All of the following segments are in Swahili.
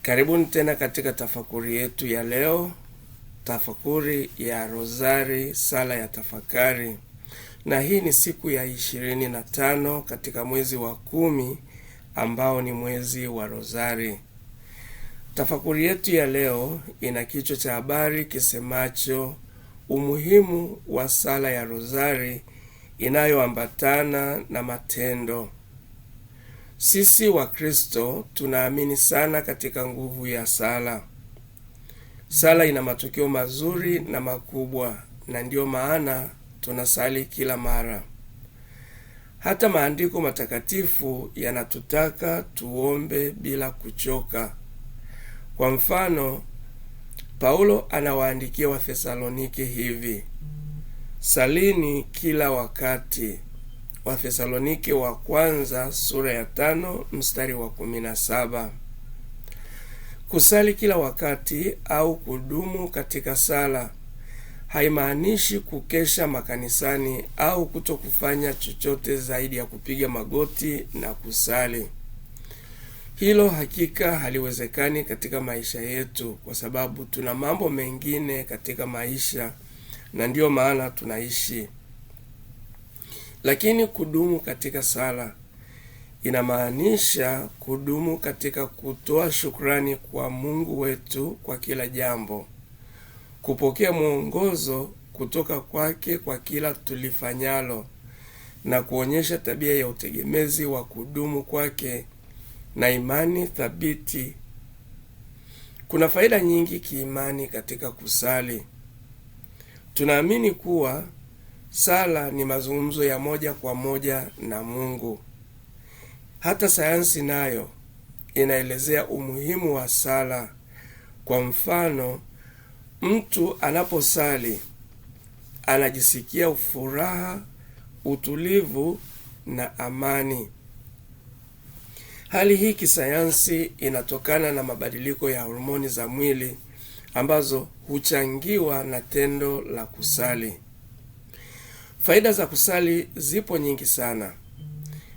Karibuni tena katika tafakuri yetu ya leo, tafakuri ya Rozari, sala ya tafakari. Na hii ni siku ya 25 katika mwezi wa 10 ambao ni mwezi wa Rozari. Tafakuri yetu ya leo ina kichwa cha habari kisemacho umuhimu wa sala ya Rozari inayoambatana na matendo. Sisi wa Kristo tunaamini sana katika nguvu ya sala. Sala ina matokeo mazuri na makubwa, na ndiyo maana tunasali kila mara. Hata maandiko matakatifu yanatutaka tuombe bila kuchoka. Kwa mfano, Paulo anawaandikia Wathesalonike hivi: salini kila wakati. Wathesalonike wa kwanza sura ya 5 mstari wa 17. Kusali kila wakati au kudumu katika sala haimaanishi kukesha makanisani au kutokufanya chochote zaidi ya kupiga magoti na kusali. Hilo hakika haliwezekani katika maisha yetu, kwa sababu tuna mambo mengine katika maisha na ndiyo maana tunaishi. Lakini kudumu katika sala inamaanisha kudumu katika kutoa shukrani kwa Mungu wetu kwa kila jambo, kupokea mwongozo kutoka kwake kwa kila tulifanyalo, na kuonyesha tabia ya utegemezi wa kudumu kwake na imani thabiti. Kuna faida nyingi kiimani katika kusali. Tunaamini kuwa sala ni mazungumzo ya moja kwa moja na Mungu. Hata sayansi nayo inaelezea umuhimu wa sala. Kwa mfano, mtu anaposali anajisikia furaha, utulivu na amani. Hali hii kisayansi inatokana na mabadiliko ya homoni za mwili ambazo huchangiwa na tendo la kusali. Faida za kusali zipo nyingi sana,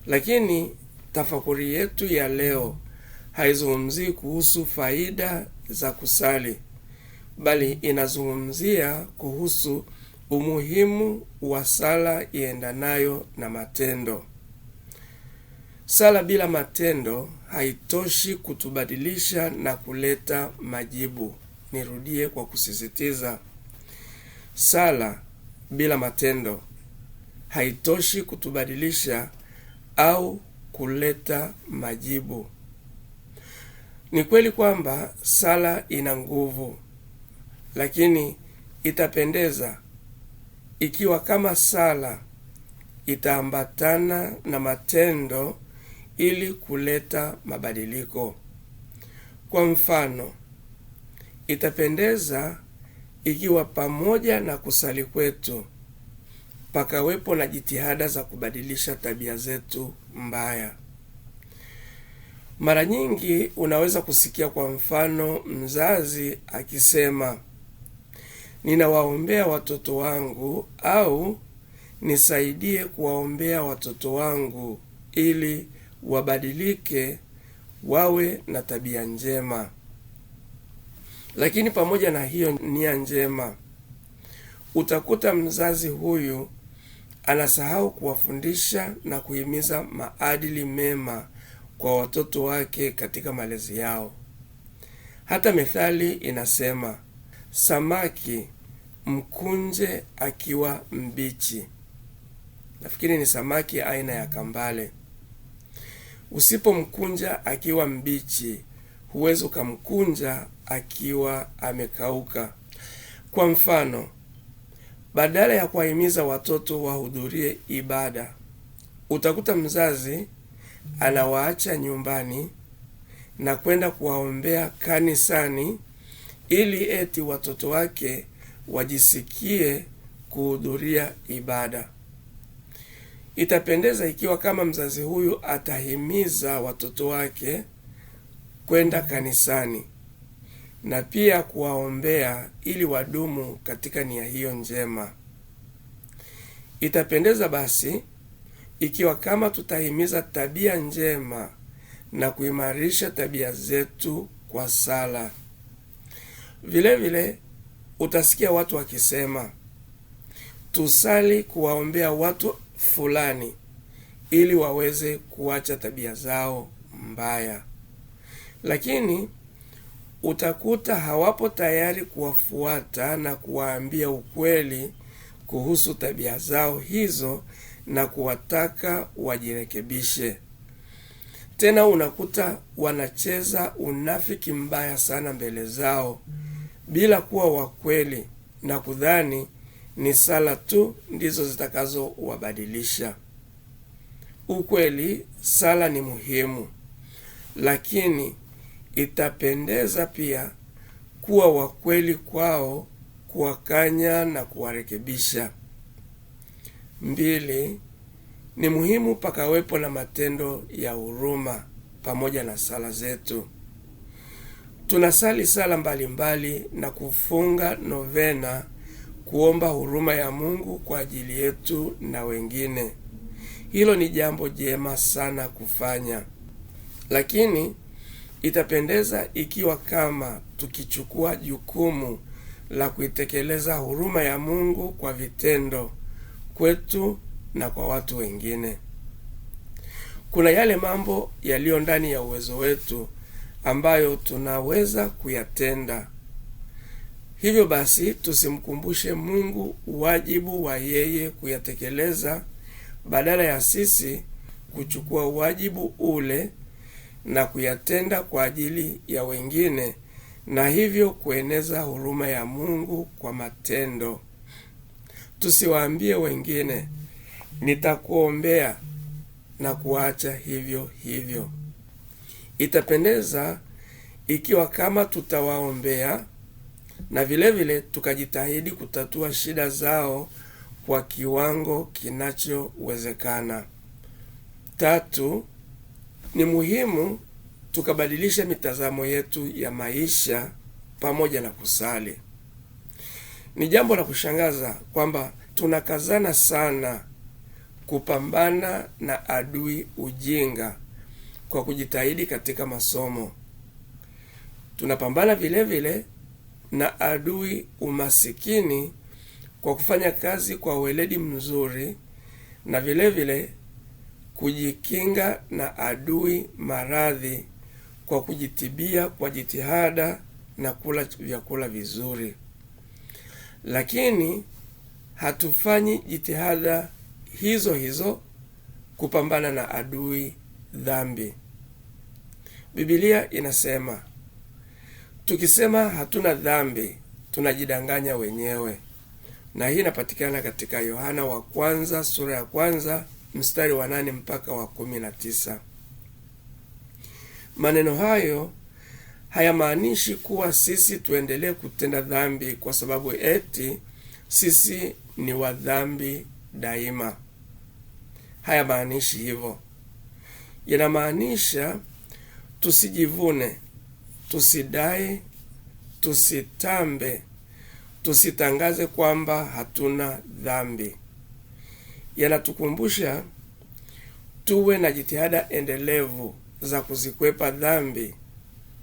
lakini tafakuri yetu ya leo haizungumzii kuhusu faida za kusali, bali inazungumzia kuhusu umuhimu wa sala iendanayo na matendo. Sala bila matendo haitoshi kutubadilisha na kuleta majibu. Nirudie kwa kusisitiza, sala bila matendo haitoshi kutubadilisha au kuleta majibu. Ni kweli kwamba sala ina nguvu, lakini itapendeza ikiwa kama sala itaambatana na matendo ili kuleta mabadiliko. Kwa mfano, itapendeza ikiwa pamoja na kusali kwetu pakawepo na jitihada za kubadilisha tabia zetu mbaya. Mara nyingi unaweza kusikia kwa mfano mzazi akisema, ninawaombea watoto wangu, au nisaidie kuwaombea watoto wangu ili wabadilike, wawe na tabia njema. Lakini pamoja na hiyo nia njema, utakuta mzazi huyu anasahau kuwafundisha na kuhimiza maadili mema kwa watoto wake katika malezi yao. Hata methali inasema, samaki mkunje akiwa mbichi. Nafikiri ni samaki aina ya kambale. Usipomkunja akiwa mbichi, huwezi ukamkunja akiwa amekauka. Kwa mfano, badala ya kuwahimiza watoto wahudhurie ibada, utakuta mzazi anawaacha nyumbani na kwenda kuwaombea kanisani ili eti watoto wake wajisikie kuhudhuria ibada. Itapendeza ikiwa kama mzazi huyu atahimiza watoto wake kwenda kanisani na pia kuwaombea ili wadumu katika nia hiyo njema. Itapendeza basi ikiwa kama tutahimiza tabia njema na kuimarisha tabia zetu kwa sala. Vile vile utasikia watu wakisema tusali kuwaombea watu fulani ili waweze kuacha tabia zao mbaya, lakini utakuta hawapo tayari kuwafuata na kuwaambia ukweli kuhusu tabia zao hizo na kuwataka wajirekebishe. Tena unakuta wanacheza unafiki mbaya sana mbele zao bila kuwa wakweli na kudhani ni sala tu ndizo zitakazo wabadilisha. Ukweli, sala ni muhimu, lakini itapendeza pia kuwa wakweli kwao, kuwakanya na kuwarekebisha. 2, ni muhimu pakawepo na matendo ya huruma pamoja na sala zetu. Tunasali sala mbalimbali na kufunga novena kuomba huruma ya Mungu kwa ajili yetu na wengine. Hilo ni jambo jema sana kufanya, lakini itapendeza ikiwa kama tukichukua jukumu la kuitekeleza huruma ya Mungu kwa vitendo kwetu na kwa watu wengine. Kuna yale mambo yaliyo ndani ya uwezo wetu ambayo tunaweza kuyatenda. Hivyo basi tusimkumbushe Mungu wajibu wa yeye kuyatekeleza badala ya sisi kuchukua wajibu ule na kuyatenda kwa ajili ya wengine, na hivyo kueneza huruma ya Mungu kwa matendo. Tusiwaambie wengine nitakuombea na kuacha hivyo hivyo. Itapendeza ikiwa kama tutawaombea na vile vile tukajitahidi kutatua shida zao kwa kiwango kinachowezekana. 3, ni muhimu tukabadilisha mitazamo yetu ya maisha pamoja na kusali. Ni jambo la kushangaza kwamba tunakazana sana kupambana na adui ujinga kwa kujitahidi katika masomo. Tunapambana vile vile na adui umasikini kwa kufanya kazi kwa weledi mzuri, na vile vile kujikinga na adui maradhi kwa kujitibia kwa jitihada na kula vyakula vizuri. Lakini hatufanyi jitihada hizo hizo kupambana na adui dhambi. Biblia inasema tukisema hatuna dhambi tunajidanganya wenyewe, na hii inapatikana katika Yohana wa kwanza sura ya 1 mstari wa 8 mpaka wa 19. Maneno hayo hayamaanishi kuwa sisi tuendelee kutenda dhambi kwa sababu eti sisi ni wa dhambi daima. Hayamaanishi hivyo. Yanamaanisha tusijivune, tusidai, tusitambe, tusitangaze kwamba hatuna dhambi. Yanatukumbusha tuwe na jitihada endelevu za kuzikwepa dhambi,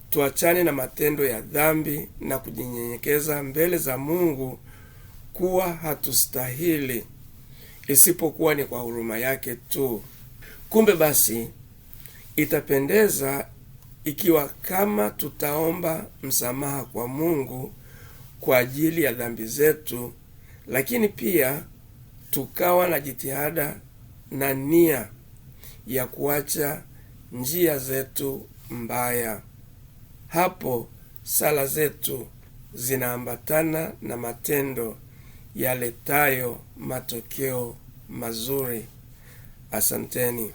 tuachane na matendo ya dhambi na kujinyenyekeza mbele za Mungu kuwa hatustahili isipokuwa ni kwa huruma yake tu. Kumbe basi itapendeza ikiwa kama tutaomba msamaha kwa Mungu kwa ajili ya dhambi zetu, lakini pia tukawa na jitihada na nia ya kuacha njia zetu mbaya. Hapo sala zetu zinaambatana na matendo yaletayo matokeo mazuri. Asanteni.